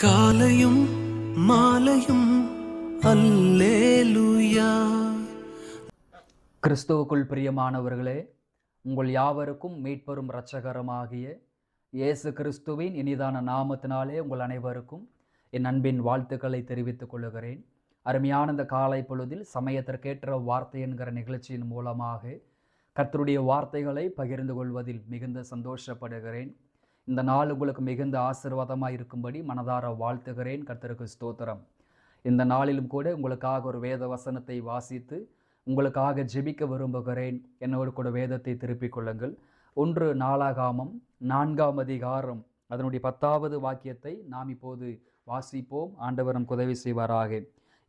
காலையும் மாலையும் அல்லேலூயா. கிறிஸ்துவுக்குள் பிரியமானவர்களே, உங்கள் யாவருக்கும் மீட்பெரும் இரட்சகருமாகிய இயேசு கிறிஸ்துவின் இனிதான நாமத்தினாலே உங்கள் அனைவருக்கும் என் அன்பின் வாழ்த்துக்களை தெரிவித்துக் கொள்கிறேன். அருமையான இந்த காலை பொழுதில் சமயத்திற்கேற்ற வார்த்தை என்கிற நிகழ்ச்சியின் மூலமாக கர்த்தருடைய வார்த்தைகளை பகிர்ந்து கொள்வதில் மிகுந்த சந்தோஷப்படுகிறேன். இந்த நாள் உங்களுக்கு மிகுந்த ஆசீர்வாதமாக இருக்கும்படி மனதார வாழ்த்துகிறேன். கர்த்தருக்கு ஸ்தோத்திரம். இந்த நாளிலும் கூட உங்களுக்காக ஒரு வேத வசனத்தை வாசித்து உங்களுக்காக ஜெபிக்க விரும்புகிறேன். என்னோடு கூட வேதத்தை திருப்பிக் கொள்ளுங்கள். 1 நாளாகமம் 4ஆம் அதிகாரம் அதனுடைய 10வது வாக்கியத்தை நாம் இப்போது வாசிப்போம். ஆண்டவர் நமக்கு உதவி செய்வாராக.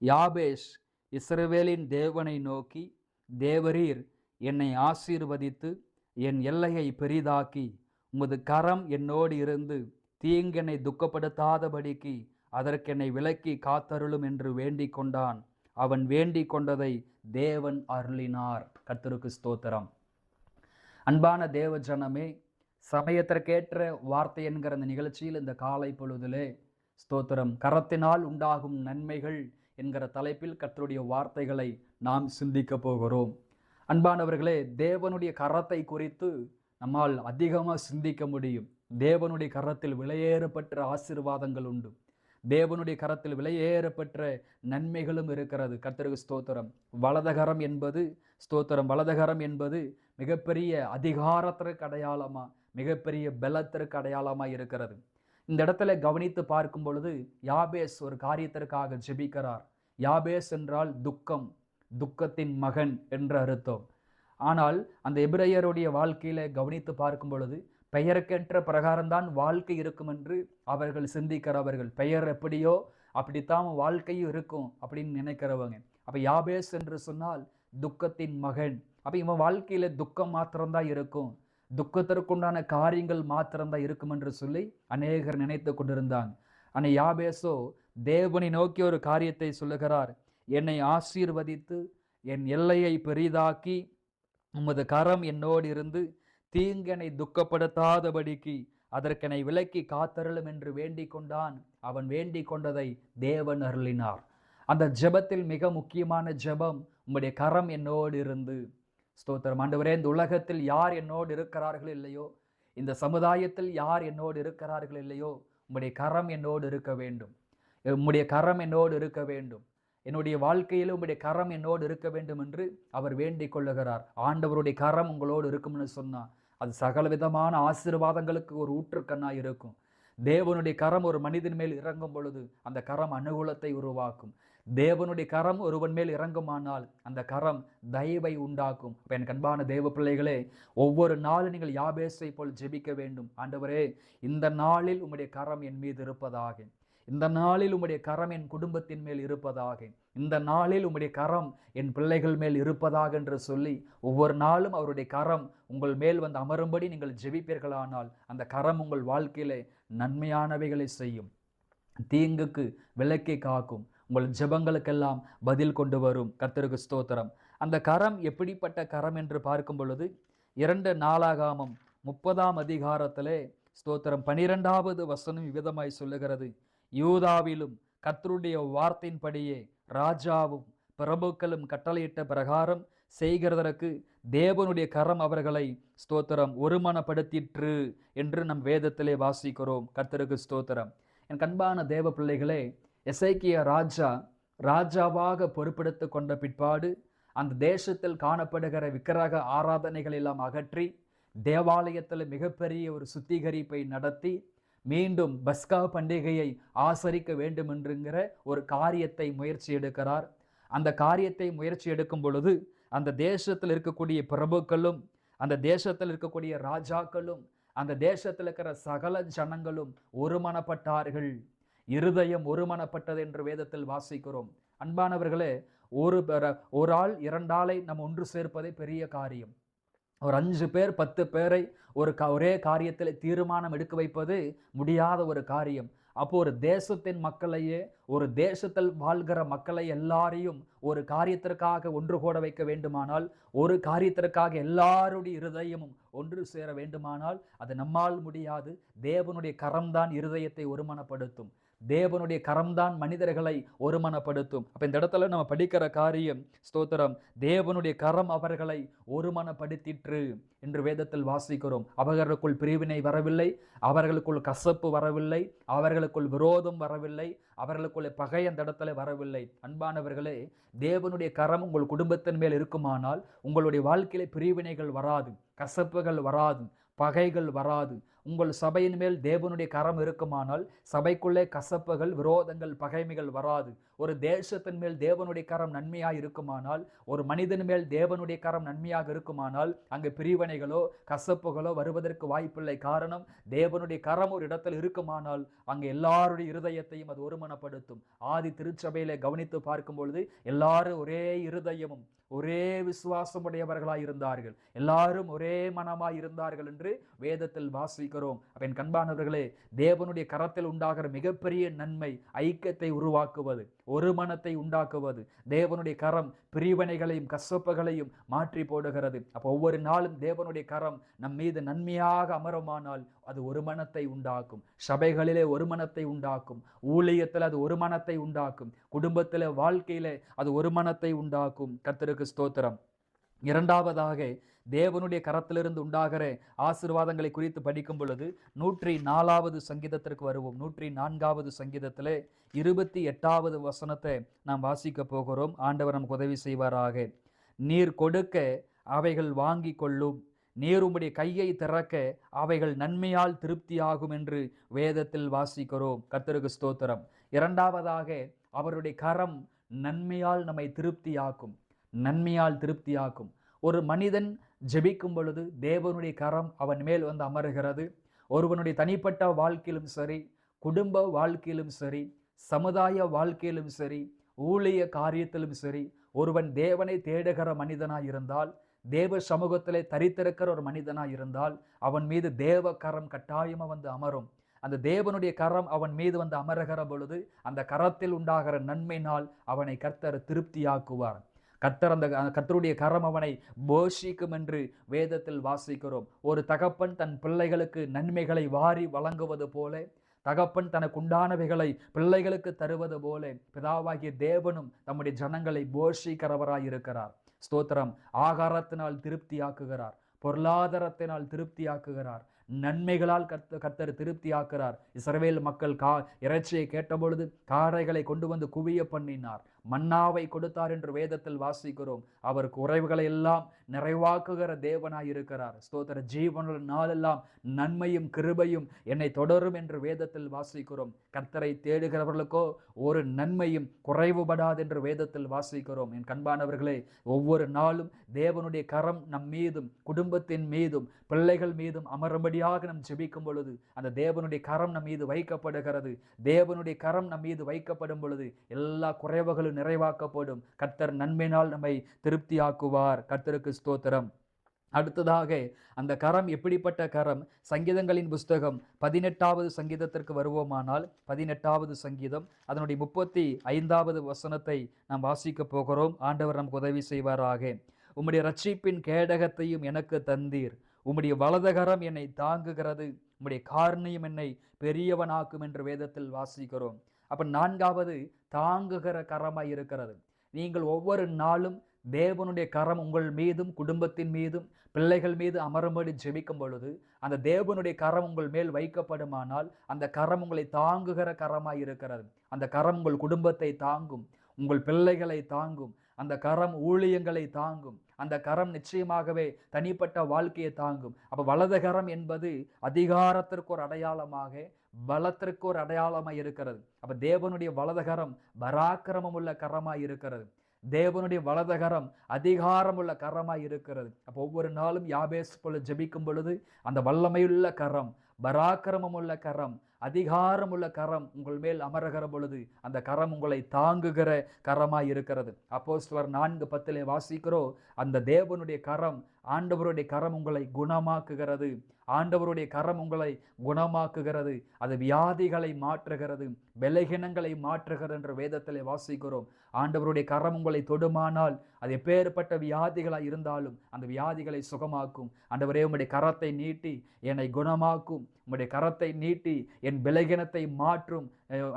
யாபேஸ் இஸ்ரவேலின் தேவனை நோக்கி, தேவரீர் என்னை ஆசீர்வதித்து என் எல்லையை பெரிதாக்கி உமது கரம் என்னோடு இருந்து தீங்கெனை துக்கப்படுத்தாதபடிக்கு அதற்கென்னை விலக்கி காத்தருளும் என்று வேண்டிக் கொண்டான். அவன் வேண்டிக் கொண்டதை தேவன் அருளினார். கர்த்தருக்கு ஸ்தோத்திரம். அன்பான தேவ ஜனமே, சமயத்திற்கேற்ற வார்த்தை என்கிற அந்த நிகழ்ச்சியில் இந்த காலை பொழுதிலே ஸ்தோத்திரம், கரத்தினால் உண்டாகும் நன்மைகள் என்கிற தலைப்பில் கர்த்தருடைய வார்த்தைகளை நாம் சிந்திக்க போகிறோம். அன்பானவர்களே, தேவனுடைய கரத்தை குறித்து நம்மால் அதிகமாக சிந்திக்க முடியும். தேவனுடைய கரத்தில் விலையேறப்பட்ட ஆசீர்வாதங்கள் உண்டு. தேவனுடைய கரத்தில் விலையேறப்பட்ட நன்மைகளும் இருக்கிறது. கர்த்தருக்கு ஸ்தோத்திரம். வலதகரம் என்பது ஸ்தோத்திரம், வலதகரம் என்பது மிகப்பெரிய அதிகாரத்திற்கு அடையாளமா, மிகப்பெரிய பலத்திற்கு அடையாளமா இருக்கிறது. இந்த இடத்துல கவனித்து பார்க்கும் பொழுது யாபேஸ் ஒரு காரியத்திற்காக ஜெபிக்கிறார். யாபேஸ் என்றால் துக்கம், துக்கத்தின் மகன் என்ற அர்த்தம். ஆனால் அந்த எபிரேயருடைய வாழ்க்கையில கவனித்து பார்க்கும் பொழுது பெயருக்கேற்ற பிரகாரம்தான் வாழ்க்கை இருக்கும் என்று அவர்கள் சிந்திக்கிறவர்கள். பெயர் எப்படியோ அப்படித்தான் வாழ்க்கையும் இருக்கும் அப்படின்னு நினைக்கிறவங்க. அப்ப யாபேஸ் என்று சொன்னால் துக்கத்தின் மகன். அப்ப இவன் வாழ்க்கையில துக்கம் மாத்திரம்தான் இருக்கும், துக்கத்திற்குண்டான காரியங்கள் மாத்திரம்தான் இருக்கும் என்று சொல்லி அநேகர் நினைத்து கொண்டிருந்தாங்க. ஆனால் யாபேசோ தேவனை நோக்கி ஒரு காரியத்தை சொல்லுகிறார். என்னை ஆசீர்வதித்து என் எல்லையை பெரிதாக்கி உமது கரம் என்னோடு இருந்து தீங்கனை துக்கப்படுத்தாதபடிக்கு அதற்கெனை விலக்கி காத்தருளும் என்று வேண்டிக் கொண்டான். அவன் வேண்டிக் கொண்டதை தேவன் அருளினார். அந்த ஜெபத்தில் மிக முக்கியமான ஜெபம், உம்முடைய கரம் என்னோடு இருந்து. ஸ்தோத்திரம். ஆண்டவரே, இந்த உலகத்தில் யார் என்னோடு இருக்கிறார்கள் இல்லையோ, இந்த சமுதாயத்தில் யார் என்னோடு இருக்கிறார்கள் இல்லையோ, உம்முடைய கரம் என்னோடு இருக்க வேண்டும். உம்முடைய கரம் என்னோடு இருக்க வேண்டும். என்னுடைய வாழ்க்கையில் உங்களுடைய கரம் என்னோடு இருக்க வேண்டும் என்று அவர் வேண்டிக் கொள்ளுகிறார். ஆண்டவருடைய கரம் உங்களோடு இருக்கும்னு சொன்னால் அது சகல விதமான ஆசீர்வாதங்களுக்கு ஒரு ஊற்றுக்கண்ணாய் இருக்கும். தேவனுடைய கரம் ஒரு மனிதன் மேல் இறங்கும் பொழுது அந்த கரம் அனுகூலத்தை உருவாக்கும். தேவனுடைய கரம் ஒருவன் மேல் இறங்குமானால் அந்த கரம் தயவை உண்டாக்கும். அப்போ என் அன்பான தேவ பிள்ளைகளே, ஒவ்வொரு நாளும் நீங்கள் யாபேசை போல் ஜெபிக்க வேண்டும். ஆண்டவரே, இந்த நாளில் உம்முடைய கரம் என் மீது இருப்பதாக, இந்த நாளில் உம்முடைய கரம் என் குடும்பத்தின் மேல் இருப்பதாக, இந்த நாளில் உம்முடைய கரம் என் பிள்ளைகள் மேல் இருப்பதாக என்று சொல்லி ஒவ்வொரு நாளும் அவருடைய கரம் உங்கள் மேல் வந்து அமரும்படி நீங்கள் ஜெபிப்பீர்களானால் அந்த கரம் உங்கள் வாழ்க்கையிலே நன்மையானவைகளை செய்யும், தீங்குக்கு விலக்கி காக்கும், உங்கள் ஜெபங்களுக்கெல்லாம் பதில் கொண்டு வரும். கர்த்தருக்கு ஸ்தோத்திரம். அந்த கரம் எப்படிப்பட்ட கரம் என்று பார்க்கும் பொழுது 2 நாளாகமம் 30ஆம் அதிகாரத்திலே ஸ்தோத்திரம் 12வது வசனம் விதமாய் சொல்லுகிறது. யூதாவிலும் கர்த்தருடைய வார்த்தையின்படியே ராஜாவும் பிரபுக்களும் கட்டளையிட்ட பிரகாரம் செய்கிறதற்கு தேவனுடைய கரம் அவர்களை ஸ்தோத்திரம் ஒருமனப்படுத்திற்று என்று நம் வேதத்திலே வாசிக்கிறோம். கர்த்தருக்கு ஸ்தோத்திரம். என் அன்பான தேவ பிள்ளைகளே, எசேக்கியா ராஜாவாக பொறுப்பெடுத்து கொண்ட பிற்பாடு அந்த தேசத்தில் காணப்படுகிற விக்கிரக ஆராதனைகள் எல்லாம் அகற்றி தேவாலயத்தில் மிகப்பெரிய ஒரு சுத்திகரிப்பை நடத்தி மீண்டும் பஸ்கா பண்டிகையை ஆசரிக்க வேண்டும் என்கிற ஒரு காரியத்தை முயற்சி எடுக்கிறார். அந்த காரியத்தை முயற்சி எடுக்கும் பொழுது அந்த தேசத்தில் இருக்கக்கூடிய பிரபுக்களும், அந்த தேசத்தில் இருக்கக்கூடிய ராஜாக்களும், அந்த தேசத்தில் இருக்கிற சகல ஜனங்களும் ஒருமனப்பட்டார்கள். இருதயம் ஒருமனப்பட்டது என்று வேதத்தில் வாசிக்கிறோம். அன்பானவர்களே, ஒரு ஆள் 2 ஆளை நம்ம ஒன்று சேர்ப்பதே பெரிய காரியம். ஒரு 5 பேர் 10 பேரை ஒரே காரியத்தில் தீர்மானம் எடுக்க வைப்பது முடியாத ஒரு காரியம். அப்போ ஒரு தேசத்தின் மக்களையே, ஒரு தேசத்தில் வாழ்கிற மக்களை எல்லாரையும் ஒரு காரியத்திற்காக ஒன்று கூட வைக்க வேண்டுமானால், ஒரு காரியத்திற்காக எல்லாருடைய இருதயமும் ஒன்று சேர வேண்டுமானால் அது நம்மால் முடியாது. தேவனுடைய கரம்தான் இருதயத்தை ஒருமனப்படுத்தும். தேவனுடைய கரம்தான் மனிதர்களை ஒருமனப்படுத்தும். அப்ப இந்த இடத்துல நம்ம படிக்கிற காரியம், ஸ்தோத்திரம், தேவனுடைய கரம் அவர்களை ஒருமனப்படுத்திற்று என்று வேதத்தில் வாசிக்கிறோம். அவர்களுக்குள் பிரிவினை வரவில்லை, அவர்களுக்குள் கசப்பு வரவில்லை, அவர்களுக்குள் விரோதம் வரவில்லை, அவர்களுக்குள்ள பகை அந்த இடத்துல வரவில்லை. அன்பானவர்களே, தேவனுடைய கரம் உங்கள் குடும்பத்தின் மேல் இருக்குமானால் உங்களுடைய வாழ்க்கையில பிரிவினைகள் வராது, கசப்புகள் வராது, பகைகள் வராது. உங்கள் சபையின் மேல் தேவனுடைய கரம் இருக்குமானால் சபைக்குள்ளே கசப்புகள், விரோதங்கள், பகைமைகள் வராது. ஒரு தேசத்தின் மேல் தேவனுடைய கரம் நன்மையாக இருக்குமானால், ஒரு மனிதன் மேல் தேவனுடைய கரம் நன்மையாக இருக்குமானால் அங்கு பிரிவினைகளோ கசப்புகளோ வருவதற்கு வாய்ப்பில்லை. காரணம், தேவனுடைய கரம் ஒரு இடத்தில் இருக்குமானால் அங்கு எல்லாருடைய இருதயத்தையும் அது ஒருமனப்படுத்தும். ஆதி திருச்சபையில கவனித்து பார்க்கும் பொழுது எல்லாரும் ஒரே இருதயமும் ஒரே விசுவாசமுடையவர்களாய் இருந்தார்கள், எல்லாரும் ஒரே மனமாய் இருந்தார்கள் என்று வேதத்தில் வாசிக்கிறோம். அப்ப என் கண்பானவர்களே, தேவனுடைய கரத்தில் உண்டாகிற மிகப்பெரிய நன்மை ஐக்கியத்தை உருவாக்குவது, ஒரு மனத்தை உண்டாக்குவது. தேவனுடைய கரம் பிரிவினைகளையும் கசப்புகளையும் மாற்றி போடுகிறது. அப்போ ஒவ்வொரு நாளும் தேவனுடைய கரம் நம் மீது நன்மையாக அமருமானால் அது ஒரு மனத்தை உண்டாக்கும். சபைகளிலே ஒரு மனத்தை உண்டாக்கும், ஊழியத்தில் அது ஒரு மனத்தை உண்டாக்கும், குடும்பத்திலே வாழ்க்கையிலே அது ஒரு மனத்தை உண்டாக்கும். கர்த்தருக்கு ஸ்தோத்திரம். இரண்டாவதாக, தேவனுடைய கரத்திலிருந்து உண்டாகிற ஆசீர்வாதங்களை குறித்து படிக்கும் பொழுது 104வது சங்கீதத்திற்கு வருவோம். 104வது சங்கீதத்திலே 28வது வசனத்தை நாம் வாசிக்க போகிறோம். ஆண்டவர் நமக்கு உதவி செய்வாராக. நீர் கொடுக்க அவைகள் வாங்கி கொள்ளும், நீர் உம்முடைய கையை திறக்க அவைகள் நன்மையால் திருப்தியாகும் என்று வேதத்தில் வாசிக்கிறோம். கர்த்தருக்கு ஸ்தோத்திரம். இரண்டாவதாக, அவருடைய கரம் நன்மையால் நம்மை திருப்தியாக்கும், நன்மையால் திருப்தியாக்கும். ஒரு மனிதன் ஜெபிக்கும் பொழுது தேவனுடைய கரம் அவன் மேல் வந்து அமருகிறது. ஒருவனுடைய தனிப்பட்ட வாழ்க்கையிலும் சரி, குடும்ப வாழ்க்கையிலும் சரி, சமுதாய வாழ்க்கையிலும் சரி, ஊழிய காரியத்திலும் சரி, ஒருவன் தேவனை தேடுகிற மனிதனாய் இருந்தால், தேவ சமூகத்திலே தரித்திருக்கிற ஒரு மனிதனாய் இருந்தால், அவன் மீது தேவ கரம் கட்டாயமா வந்து அமரும். அந்த தேவனுடைய கரம் அவன் மீது வந்து அமருகிற பொழுது அந்த கரத்தில் உண்டாகிற நன்மையினால் அவனை கர்த்தர் திருப்தியாக்குவார். கர்த்தருடைய கரம் அவனை போஷிக்கும் என்று வேதத்தில் வாசிக்கிறோம். ஒரு தகப்பன் தன் பிள்ளைகளுக்கு நன்மைகளை வாரி வழங்குவது போல, தகப்பன் தனக்கு உண்டானவைகளை பிள்ளைகளுக்கு தருவது போல, பிதாவாகிய தேவனும் நம்முடைய ஜனங்களை போஷிக்கிறவராய் இருக்கிறார். ஸ்தோத்திரம். ஆகாரத்தினால் திருப்தியாக்குகிறார், பொருளாதாரத்தினால் திருப்தியாக்குகிறார், நன்மைகளால் கர்த்தர் திருப்தியாக்குறார். இஸ்ரவேல் மக்கள் இறைச்சியை கேட்டபொழுது காடைகளை கொண்டு வந்து குவிய பண்ணினார், மன்னாவை கொடுத்தார் என்று வேதத்தில் வாசிக்கிறோம். அவர் குறைவுகளை எல்லாம் நிறைவாக்குகிற தேவனாய் இருக்கிறார். ஸ்தோத்திர. ஜீவனுள்ள நாளெல்லாம் நன்மையும் கிருபையும் என்னை தொடரும் என்று வேதத்தில் வாசிக்கிறோம். கர்த்தரை தேடுகிறவர்களுக்கோ ஒரு நன்மையும் குறைவுபடாது என்று வேதத்தில் வாசிக்கிறோம். என் கண்பானவர்களே, ஒவ்வொரு நாளும் தேவனுடைய கரம் நம் மீதும் குடும்பத்தின் மீதும் பிள்ளைகள் மீதும் அமரும்படியாக நம் ஜெபிக்கும் பொழுது அந்த தேவனுடைய கரம் நம் மீது வைக்கப்படுகிறது. தேவனுடைய கரம் நம் மீது வைக்கப்படும் பொழுது எல்லா குறைவுகளும் நிறைவாக்கப்படும். கர்த்தர் நன்மையினால் நம்மை திருப்தியாக்குவார். கர்த்தருக்கு ஸ்தோத்திரம். அடுத்ததாக, அந்த கரம் எப்படிப்பட்ட கரம்? சங்கீதங்களின் புஸ்தகம் 18வது சங்கீதத்திற்கு வருவோமானால் 18வது சங்கீதம் அதனுடைய 35வது வசனத்தை நாம் வாசிக்க போகிறோம். ஆண்டவர் நமக்கு உதவி செய்வாராக. உம்முடைய ரட்சிப்பின் கேடகத்தையும் எனக்கு தந்தீர், உம்முடைய வலதுகரம் என்னை தாங்குகிறது, உம்முடைய காருண்யம் என்னை பெரியவனாக்கும் என்று வேதத்தில் வாசிக்கிறோம். அப்ப நான்காவது, தாங்குகிற கரமாய் இருக்கிறது. நீங்கள் ஒவ்வொரு நாளும் தேவனுடைய கரம் உங்கள் மீதும் குடும்பத்தின் மீதும் பிள்ளைகள் மீது அமரும்படி ஜெபிக்கும் பொழுது அந்த தேவனுடைய கரம் உங்கள் மேல் வைக்கப்படுமானால் அந்த கரம் உங்களை தாங்குகிற கரமாய் இருக்கிறது. அந்த கரம் உங்கள் குடும்பத்தை தாங்கும், உங்கள் பிள்ளைகளை தாங்கும், அந்த கரம் ஊழியங்களை தாங்கும், அந்த கரம் நிச்சயமாகவே தனிப்பட்ட வாழ்க்கையை தாங்கும். அப்ப வலது கரம் என்பது அதிகாரத்திற்கு ஒரு அடையாளமாக, பலத்திற்கு ஒரு அடையாளமாய் இருக்கிறது. அப்ப தேவனுடைய வலது கரம் பராக்கிரமம் உள்ள கரமாய் இருக்கிறது. தேவனுடைய வலது கரம் அதிகாரம் உள்ள கரமாய் இருக்கிறது. அப்போ ஒவ்வொரு நாளும் யாபேஸ் போல ஜெபிக்கும் பொழுது அந்த வல்லமையுள்ள கரம், பராக்கிரமம் உள்ள கரம், அதிகாரம் உள்ள கரம் உங்கள் மேல் அமருகிற பொழுது அந்த கரம் உங்களை தாங்குகிற கரமாய் இருக்கிறது. அப்போஸ்தலர் 4:10 வாசிக்கிறோம், அந்த தேவனுடைய கரம், ஆண்டவருடைய கரம் உங்களை குணமாக்குகிறது. ஆண்டவருடைய கரம் உங்களை குணமாக்குகிறது. அது வியாதிகளை மாற்றுகிறது, பலகீனங்களை மாற்றுகிறது என்று வேதத்திலே வாசிக்கிறோம். ஆண்டவருடைய கரம் உங்களை தொடுமானால் அது எப்பேற்பட்ட வியாதிகளாக இருந்தாலும் அந்த வியாதிகளை சுகமாக்கும். ஆண்டவரே, உம்முடைய கரத்தை நீட்டி என்னை குணமாக்கும். உம்முடைய கரத்தை நீட்டி என் பலகீனத்தை மாற்றும்.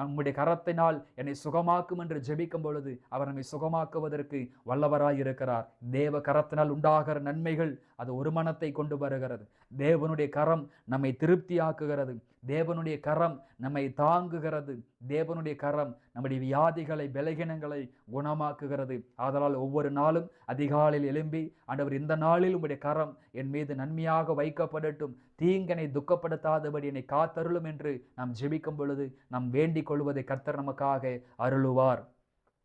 உம்முடைய கரத்தினால் என்னை சுகமாக்கும் என்று ஜெபிக்கும் பொழுது அவர் நம்மை சுகமாக்குவதற்கு வல்லவராய் இருக்கிறார். தேவ கரத்தினால் உண்டாகிற நன்மைகள் அது ஒரு மனத்தை கொண்டு வருகிறது. தேவனுடைய கரம் நம்மை திருப்தியாக்குகிறது. தேவனுடைய கரம் நம்மை தாங்குகிறது. தேவனுடைய கரம் நம்முடைய வியாதிகளை பலகீனங்களை குணமாக்குகிறது. ஆதலால் ஒவ்வொரு நாளும் அதிகாலையில் எழும்பி, ஆண்டவர், இந்த நாளில் உம்முடைய கரம் என் மீது நன்மையாக வைக்கப்படட்டும், தீங்கனை துக்கப்படுத்தாதபடி என்னை காத்தருளும் என்று நாம் ஜெபிக்கும் பொழுது நாம் வேண்டிக் கொள்வதை கர்த்தர் நமக்காக அருளுவார்.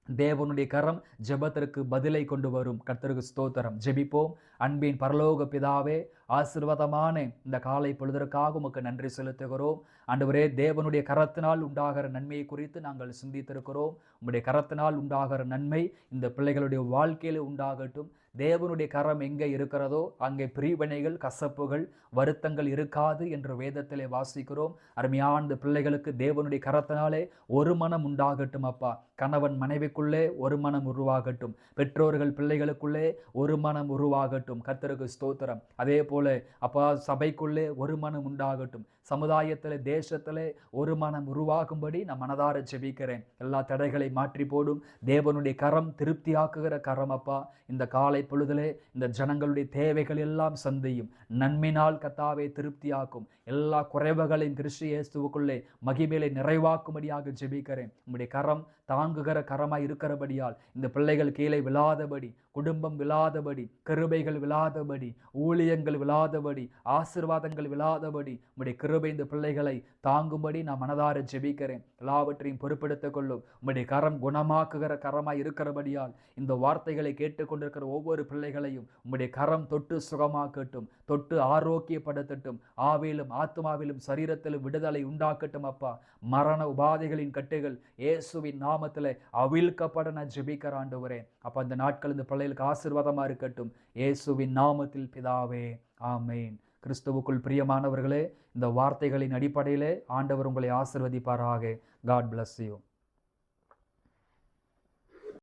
தேவனுடைய கரம் ஜெபத்திற்கு பதிலை கொண்டு வரும். கர்த்தருக்கு ஸ்தோத்திரம். ஜெபிப்போம். அன்பின் பரலோக பிதாவே, ஆசீர்வாதமான இந்த காலை பொழுதற்காக உமக்கு நன்றி செலுத்துகிறோம். ஆண்டவரே, தேவனுடைய கரத்தினால் உண்டாகிற நன்மையை குறித்து நாங்கள் சிந்தித்திருக்கிறோம். உம்முடைய கரத்தினால் உண்டாகிற நன்மை இந்த பிள்ளைகளுடைய வாழ்க்கையில் உண்டாகட்டும். தேவனுடைய கரம் எங்கே இருக்கிறதோ அங்கே பிரிவினைகள், கசப்புகள், வருத்தங்கள் இருக்காது என்று வேதத்திலே வாசிக்கிறோம். அருமையான பிள்ளைகளுக்கு தேவனுடைய கரத்தினாலே ஒரு மனம் உண்டாகட்டும் அப்பா. கணவன் மனைவிக்குள்ளே ஒரு மனம் உருவாகட்டும். பெற்றோர்கள் பிள்ளைகளுக்குள்ளே ஒரு மனம் உருவாகட்டும். கர்த்தருக்கு ஸ்தோத்திரம். அதே போல அப்பா, சபைக்குள்ளே ஒரு மனம் உண்டாகட்டும். சமுதாயத்திலே, தேசத்திலே ஒரு மனம் உருவாகும்படி நான் மனதார ஜெபிக்கிறேன். எல்லா தடைகளை மாற்றி போடும் தேவனுடைய கரம் திருப்தியாக்குகிற கரம் அப்பா. இந்த காலை பொழுதிலே இந்த ஜனங்களுடைய தேவைகள் எல்லாம் சந்தியும். நன்மையினால் கர்த்தாவே திருப்தியாக்கும். எல்லா குறைவுகளையும் கிறிஸ்து இயேசுவுக்குள்ளே மகிமையிலே நிறைவாக்கும்படியாக ஜெபிக்கிறேன். உம்முடைய கரம் தாங்குகிற கரமாய் இருக்கிறபடியால் இந்த பிள்ளைகள் கீழே விழாதபடி, குடும்பம் விழாதபடி, கிருபைகள் விழாதபடி, ஊழியங்கள் விழாதபடி, ஆசீர்வாதங்கள் விழாதபடி உம்முடைய கிருபை இந்த பிள்ளைகளை தாங்கும்படி நான் மனதார ஜெபிக்கிறேன். எல்லாவற்றையும் பொறுப்பெடுத்துக் கொள்ளும். உம்முடைய கரம் குணமாக்குகிற கரமாய் இருக்கிறபடியால் இந்த வார்த்தைகளை கேட்டுக்கொண்டிருக்கிற ஒவ்வொரு பிள்ளைகளையும் உம்முடைய கரம் தொட்டு சுகமாக்கட்டும், தொட்டு ஆரோக்கியப்படுத்தட்டும். ஆவியிலும் ஆத்மாவிலும் சரீரத்திலும் விடுதலை உண்டாக்கட்டும் அப்பா. மரண உபாதைகளின் கட்டுகள் இயேசுவின் நாமத்திலே அவிழ்க்கப்பட நான் ஜெபிக்கிற ஆண்டவரே. அப்ப அந்த நாட்கள் இந்த பிள்ளைகளுக்கு ஆசீர்வாதமா இருக்கட்டும். இயேசுவின் நாமத்தில் பிதாவே, ஆமேன். கிறிஸ்துவுக்குள் பிரியமானவர்களே, இந்த வார்த்தைகளின் அடிப்படையிலே ஆண்டவர் உங்களை ஆசீர்வதிப்பாராக. God bless you.